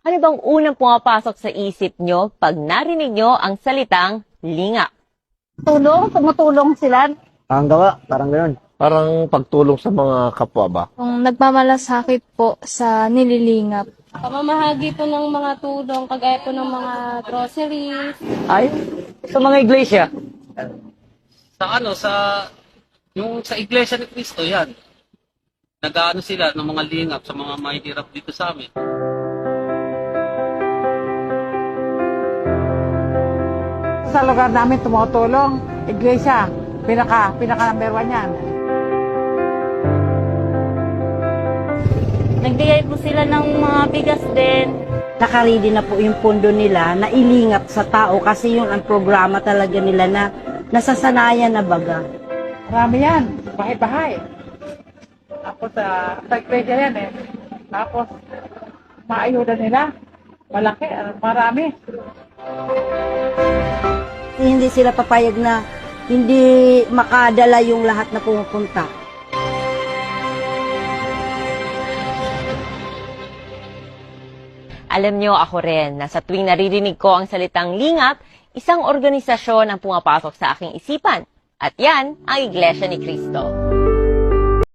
Ano bang unang pumapasok sa isip nyo pag narinig nyo ang salitang lingap? Tumutulong sila. Ang gawa, parang gano'n. Parang pagtulong sa mga kapwa ba? Kung nagmamalasakit po sa nililingap. Pamamahagi po ng mga tulong, kagaya po ng mga groceries. Ay, sa mga iglesia. Sa Iglesia ni Cristo, yan. Nag-aano sila ng mga lingap sa mga mahihirap dito sa amin. Sa lugar namin tumutulong. Iglesia, pinaka number 1 yan. Nagbigay po sila ng mga bigas din. Nakaredy na po yung pondo nila na ilingap sa tao kasi yung ang programa talaga nila na nasasanayan na baga. Marami yan. Bahay-bahay. Tapos sa iglesia yan eh. Tapos maayuda nila. Malaki, marami. Hindi sila papayag na hindi makadala yung lahat na pumupunta. Alam nyo, ako rin, na sa tuwing naririnig ko ang salitang lingap, isang organisasyon ang pumapasok sa aking isipan. At yan, ang Iglesia ni Cristo.